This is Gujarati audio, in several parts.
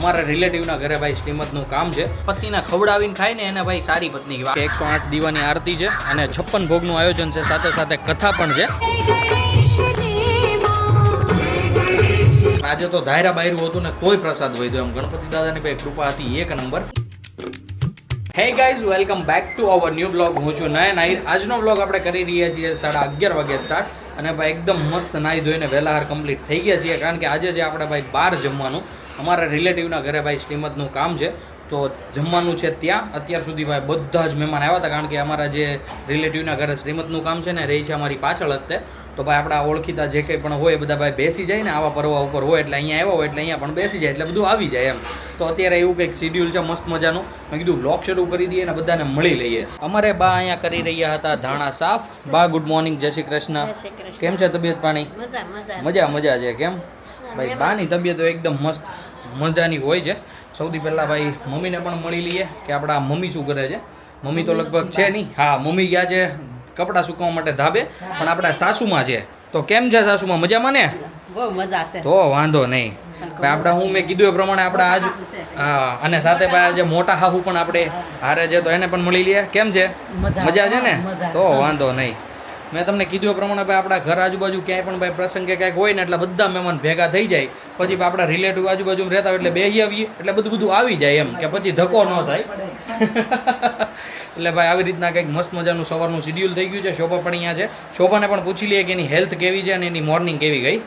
અમારા રિલેટિવના ઘરે ભાઈ શ્રીમદનું કામ છે. પત્નીને ખવડાવીને ખાય ને એને ભાઈ સારી પત્ની કહેવાય. 108 દીવાની આરતી છે અને 56 ભોગનું આયોજન છે, સાથે સાથે કથા પણ છે. આજે તો ધાયરા બાયરું હતું ને તોય પ્રસાદ વધ્યો. એમ ગણપતિ દાદાની ભાઈ કૃપા હતી એક number. Hey guys, welcome back to our new blog. હું છું નયન આહિર. આજનો બ્લોગ આપણે કરી રહ્યા છીએ 11:30 વાગે સ્ટાર્ટ, અને ભાઈ એકદમ મસ્ત નાહી ધોઈને વહેલા હાર કમ્પ્લીટ થઈ ગયા છીએ, કારણ કે આજે છે આપણે ભાઈ બહાર જમવાનું. અમારા રિલેટિવના ઘરે ભાઈ શ્રીમદનું કામ છે, તો જમવાનું છે ત્યાં. અત્યાર સુધી ભાઈ બધા જ મહેમાન આવ્યા હતા, કારણ કે અમારા જે રિલેટિવના ઘરે શ્રીમદનું કામ છે ને રહી છે અમારી પાછળ જ તે. તો ભાઈ આપણા ઓળખીતા જે કંઈ પણ હોય એ બધા ભાઈ બેસી જાય ને, આવા પરવા ઉપર હોય એટલે અહીંયા આવ્યા હોય એટલે અહીંયા પણ બેસી જાય, એટલે બધું આવી જાય એમ. તો અત્યારે એવું કંઈક શિડ્યુલ છે મસ્ત મજાનું. મેં કીધું બ્લોગ શરૂ કરી દઈએ અને બધાને મળી લઈએ. અમારે બા અહીંયા કરી રહ્યા હતા ધાણા સાફ. બા ગુડ મોર્નિંગ, જય શ્રી કૃષ્ણ. કેમ છે તબિયત પાણી? મજા છે. કેમ ભાઈ? બાની તબિયત એકદમ મસ્ત મજાની હોય છે. સૌથી પહેલાં ભાઈ મમ્મીને પણ મળી લઈએ કે આપણા મમ્મી શું કરે છે. મમ્મી તો લગભગ છે નહીં. હા, મમ્મી ગયા છે કપડાં સુકવવા માટે ધાબે, પણ આપણા સાસુમાં છે. તો કેમ છે સાસુમાં? મજામાં ને? બહુ મજા છે. તો વાંધો નહીં. આપણે હું મેં કીધું એ પ્રમાણે આપણે આજ અને સાથે ભાઈ આજે મોટા હાહુ પણ આપણે હારે છે, તો એને પણ મળી લઈએ. કેમ છે? મજા છે ને? તો વાંધો નહીં. મેં તમને કીધું એ પ્રમાણે ભાઈ આપણા ઘર આજુબાજુ ક્યાંય પણ ભાઈ પ્રસંગ કે કાંઈક હોય ને એટલે બધા મહેમાન ભેગા થઈ જાય. પછી આપણા રિલેટિવ આજુબાજુ રહેતા હોય એટલે બેસી આવીએ એટલે બધું આવી જાય એમ, કે પછી ધક્કો ન થાય. એટલે ભાઈ આવી રીતના કંઈક મસ્ત મજાનું સવારનું શિડ્યુલ થઈ ગયું છે. શોભા પણ અહીંયા છે. શોભાને પણ પૂછી લઈએ કે એની હેલ્થ કેવી છે અને એની મોર્નિંગ કેવી ગઈ.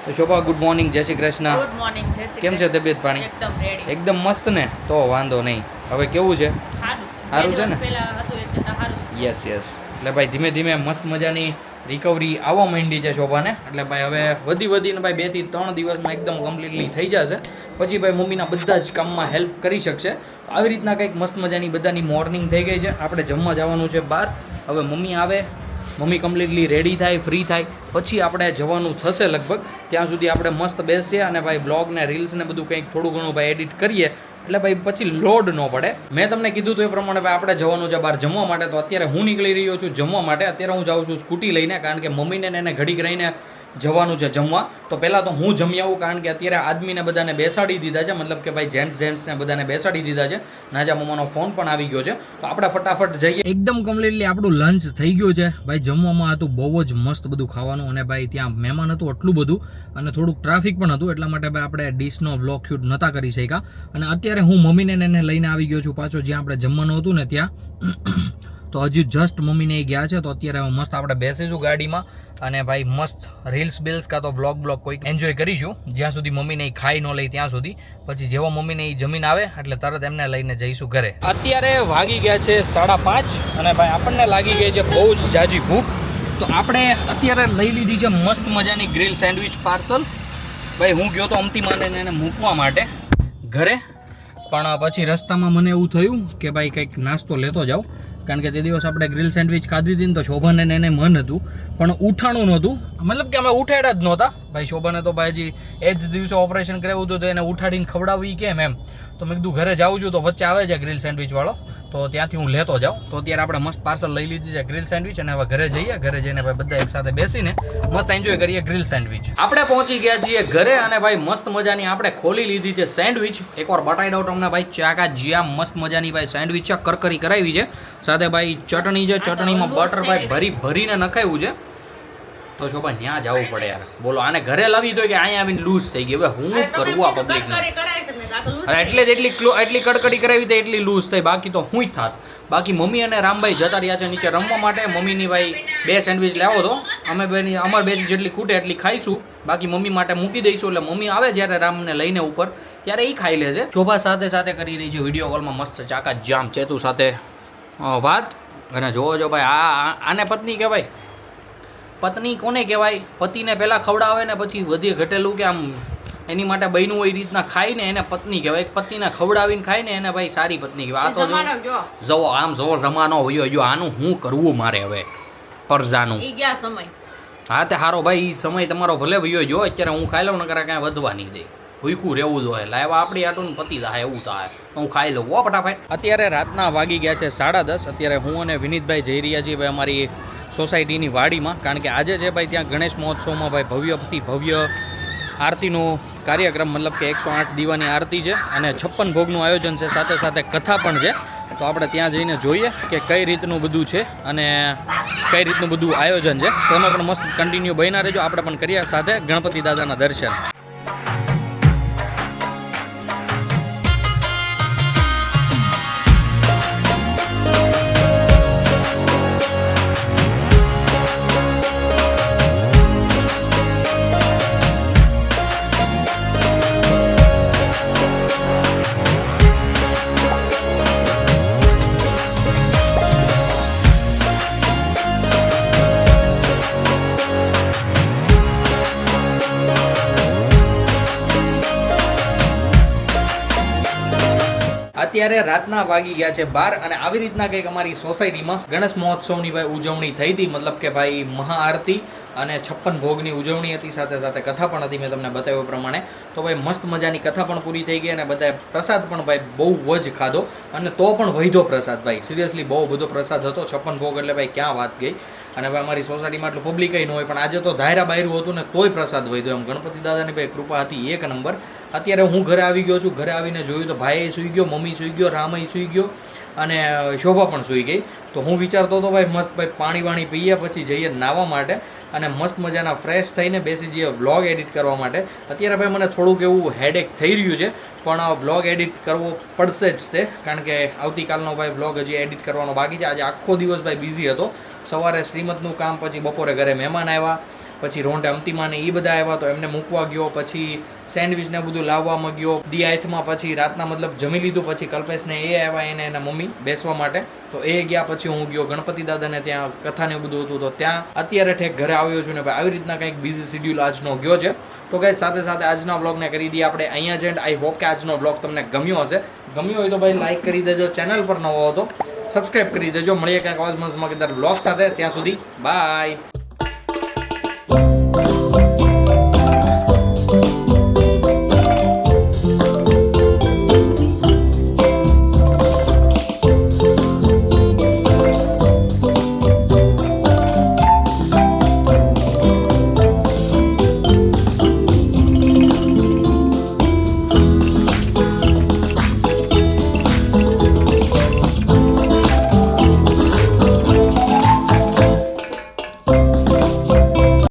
તો શોભા ગુડ મોર્નિંગ, જય શ્રી કૃષ્ણ. ગુડ મોર્નિંગ, જય શ્રી કેમ છે તબિયત પાણી? એકદમ રેડી, એકદમ મસ્ત ને? તો વાંધો નહીં. હવે કેવું છે? સારું છે ને? યસ. એટલે ભાઈ ધીમે ધીમે મસ્ત મજાની રિકવરી આવવા માંડી છે શોભાને. એટલે ભાઈ હવે વધીને ભાઈ 2 થી 3 દિવસમાં એકદમ કમ્પ્લીટલી થઈ જશે. પછી ભાઈ મમ્મીના બધા જ કામમાં હેલ્પ કરી શકશે. આવી રીતના કંઈક મસ્ત મજાની બધાની મોર્નિંગ થઈ ગઈ છે. આપણે જમવા જવાનું છે બહાર. હવે મમ્મી આવે, મમ્મી કમ્પ્લીટલી રેડી થાય, ફ્રી થાય, પછી આપણે જવાનું થશે લગભગ. ત્યાં સુધી આપણે મસ્ત બેસીએ અને ભાઈ બ્લોગ ને રીલ્સ ને બધું કંઈક થોડું ઘણું ભાઈ એડિટ કરીએ, એટલે ભાઈ પછી લોડ ન પડે. મેં તમને કીધું તો એ પ્રમાણે ભાઈ આપણે જવાનું છે બહાર જમવા માટે. તો અત્યારે હું નીકળી રહ્યો છું જમવા માટે. અત્યારે હું જાઉં છું સ્કૂટી લઈને, કારણ કે મમ્મીને એને ઘડીક રહીને જવાનું છે જમવા. તો પહેલાં તો હું જમી આવું, કારણ કે અત્યારે આદમીને બધાને બેસાડી દીધા છે, મતલબ કે ભાઈ જેન્ટ્સને બધાને બેસાડી દીધા છે. નાજા મમ્માનો ફોન પણ આવી ગયો છે. તો આપણે ફટાફટ જઈએ. એકદમ કમ્પ્લીટલી આપણું લંચ થઈ ગયું છે ભાઈ. જમવામાં હતું બહુ જ મસ્ત બધું ખાવાનું, અને ભાઈ ત્યાં મહેમાન હતું એટલું બધું, અને થોડુંક ટ્રાફિક પણ હતું, એટલા માટે ભાઈ આપણે ડીશનો વ્લોગ શૂટ નહોતા કરી શક્યા. અને અત્યારે હું મમ્મીને એને લઈને આવી ગયો છું પાછો જ્યાં આપણે જમવાનું હતું ને ત્યાં. તો હજી જસ્ટ મમ્મીને એ ગયા છે. તો અત્યારે મસ્ત આપણે બેસીશું ગાડીમાં અને ભાઈ મસ્ત રીલ્સ બિલ્સ કાં તો બ્લોગ કોઈક એન્જોય કરીશું, જ્યાં સુધી મમ્મીને એ ખાઈ ન લઈ ત્યાં સુધી. પછી જેવો મમ્મીને એ જમીન આવે એટલે તરત એમને લઈને જઈશું ઘરે. અત્યારે વાગી ગયા છે 5:30, અને ભાઈ આપણને લાગી ગઈ છે બહુ જ જાજી ભૂખ. તો આપણે અત્યારે લઈ લીધી છે મસ્ત મજાની ગ્રીલ સેન્ડવિચ પાર્સલ. ભાઈ હું ગયો તો અમતીમાને એને મૂકવા માટે ઘરે, પણ પછી રસ્તામાં મને એવું થયું કે ભાઈ કંઈક નાસ્તો લેતો જાઉં, કારણ કે તે દિવસ આપણે ગ્રીલ સેન્ડવિચ ખાધી હતી ને તો શોભાને એને મન હતું, પણ ઉઠાણું નહોતું. મતલબ કે અમે ઉઠાડ્યા જ નહોતા ભાઈ. શોભાને તો ભાઈ હજી એ જ દિવસે ઓપરેશન કરાવ્યું હતું, તો એને ઉઠાડીને ખવડાવવી કેમ એમ. તો મેં કીધું ઘરે જાઉં છું તો વચ્ચે આવે છે ગ્રીલ સેન્ડવિચ વાળો, તો ત્યાંથી હું લેતો જાઉં. તો અત્યારે આપણે મસ્ત પાર્સલ લઈ લીધી છે ગ્રીલ સેન્ડવિચ, અને હવે ઘરે જઈએ. ઘરે જઈને ભાઈ બધા એક સાથે બેસીને મસ્ત એન્જોય કરીએ ગ્રીલ સેન્ડવિચ. આપણે પહોંચી ગયા છીએ ઘરે, અને ભાઈ મસ્ત મજાની આપણે ખોલી લીધી છે સેન્ડવિચ. એકવાર બતાવી દઉં તમને ભાઈ. ચાકા જ્યાં મસ્ત મજાની ભાઈ સેન્ડવિચ છે, કરકરી કરાવી છે. સાથે ભાઈ ચટણી છે, ચટણીમાં બટર ભાઈ ભરીને નખાયું છે. તો શોભા ત્યાં જવું પડે યાર, બોલો. આને ઘરે લાવી તો કે અહીંયા આવીને લૂઝ થઈ ગઈ. હવે હું કરવું આ પબ્લિકને? એટલે જ એટલી કડકડી કરાવી હતી એટલી લૂઝ થઈ, બાકી તો હું જ થાત. બાકી મમ્મી અને રામભાઈ જતા રહ્યા છે નીચે રમવા માટે. મમ્મીની ભાઈ 2 સેન્ડવિચ લાવો તો અમે અમારે 2 જેટલી ખૂટે એટલી ખાઈશું, બાકી મમ્મી માટે મૂકી દઈશું. એટલે મમ્મી આવે જ્યારે રામને લઈને ઉપર, ત્યારે એ ખાઈ લે છે. શોભા સાથે કરી રહી છે વિડીયો કોલમાં મસ્ત ચાકા જામ ચેતુ સાથે વાત. અને જોવો જો ભાઈ, આને પત્ની કહેવાય? પત્ની કોને કહેવાય? પતિને પહેલાં ખવડાવે ને પછી વધી ઘટેલું કે આમ એની માટે બહેનું હોય એ રીતના ખાય ને એને પત્ની કહેવાય. પતિને ખવડાવીને ખાય ને એને ભાઈ સારી પત્ની કહેવાય. આ તો જવો આમ જવો જમાનો હોય જો. આનું શું કરવું મારે હવે પરજાનું? હા તે હારો ભાઈ, એ સમય તમારો ભલે વયો જો. અત્યારે હું ખાઈ લઉં ને કરે કાંઈ વધવા નહીં દે. ભૂખું રહેવું જોઈએ. લાવ્યા આપણી આટું પતિ થાય એવું થાય, હું ખાઈ લઉં હો ફટાફટ. અત્યારે રાતના વાગી ગયા છે 10:30. અત્યારે હું અને વિનીતભાઈ જઈ રહ્યા છીએ ભાઈ અમારી સોસાયટીની વાડીમાં, કારણ કે આજે છે ભાઈ ત્યાં ગણેશ મહોત્સવમાં ભાઈ ભવ્યથી ભવ્ય આરતીનું કાર્યક્રમ મતલબ કે 108 દીવાની આરતી છે અને 56 ભોગનું આયોજન છે, સાથે સાથે કથા પણ છે. તો આપણે ત્યાં જઈને જોઈએ કે કઈ રીતનું બધું છે અને કઈ રીતનું બધું આયોજન છે. તો તમે પણ મસ્ત કન્ટિન્યુ બન્યા રહેજો, આપણે પણ કરીએ સાથે ગણપતિ દાદાના દર્શન. અત્યારે રાતના વાગી ગયા છે 12 અને આવી રીતના કંઈક અમારી સોસાયટીમાં ગણેશ મહોત્સવની ભાઈ ઉજવણી થઈ હતી. મતલબ કે ભાઈ મહાઆરતી અને 56 ભોગની ઉજવણી હતી, સાથે સાથે કથા પણ હતી મેં તમને બતાવ્યો પ્રમાણે. તો ભાઈ મસ્ત મજાની કથા પણ પૂરી થઈ ગઈ અને બધાએ પ્રસાદ પણ ભાઈ બહુ જ ખાધો અને તો પણ વૈધો પ્રસાદ ભાઈ, સિરિયસલી બહુ બધો પ્રસાદ હતો. 56 ભોગ એટલે ભાઈ ક્યાં વાત ગઈ. અને ભાઈ અમારી સોસાયટીમાં એટલું પબ્લિક ન હોય, પણ આજે તો ધાયરા બાયરું હતું ને તોય પ્રસાદ વધ્યો. એમ ગણપતિ દાદાની ભાઈ કૃપા હતી એક નંબર. અત્યારે હું ઘરે આવી ગયો છું. ઘરે આવીને જોયું તો ભાઈ સૂઈ ગયો, મમ્મી સૂઈ ગયો, રામય સૂઈ ગયો અને શોભા પણ સૂઈ ગઈ. તો હું વિચારતો હતો ભાઈ મસ્ત ભાઈ પાણી વાણી પીએ પછી જઈએ નાહવા માટે અને મસ્ત મજાના ફ્રેશ થઈને બેસી જઈએ વ્લોગ એડિટ કરવા માટે. અત્યારે ભાઈ મને થોડુંક એવું હેડેક થઈ રહ્યું છે, પણ વ્લોગ એડિટ કરવો પડશે જ તે, કારણ કે આવતીકાલનો ભાઈ વ્લોગ હજી એડિટ કરવાનો બાકી છે. આજે આખો દિવસ ભાઈ બિઝી હતો. સવારે શ્રીમદનું કામ, પછી બપોરે ઘરે મહેમાન આવ્યા, પછી રોંઢે અમતીમાને એ બધા આવ્યા તો એમને મૂકવા ગયો, પછી સેન્ડવિચને બધું લાવવામાં ગયો દિયાથમાં, પછી રાતના મતલબ જમી લીધું, પછી કલ્પેશને એ આવ્યા એને એના મમ્મી બેસવા માટે, તો એ ગયા. પછી હું ગયો ગણપતિ દાદાને ત્યાં, કથાને બધું હતું તો ત્યાં. અત્યારે ઠેક ઘરે આવ્યો છું ને ભાઈ આવી રીતના કંઈક બિઝી શિડ્યુલ આજનો ગયો છે. તો ગાઈસ સાથે સાથે આજના વ્લોગને કરી દઈએ આપણે અહીંયા જ એન્ડ. આઈ હોપ કે આજનો વ્લોગ તમને ગમ્યો હશે. ગમ્યો હોય તો ભાઈ લાઈક કરી દેજો, ચેનલ પર નવો હો તો સબસ્ક્રાઈબ કરી દેજો. મળીએ ક્યાંક આવાજ મસ્ત મગેદાર વ્લોગ સાથે. ત્યાં સુધી બાય.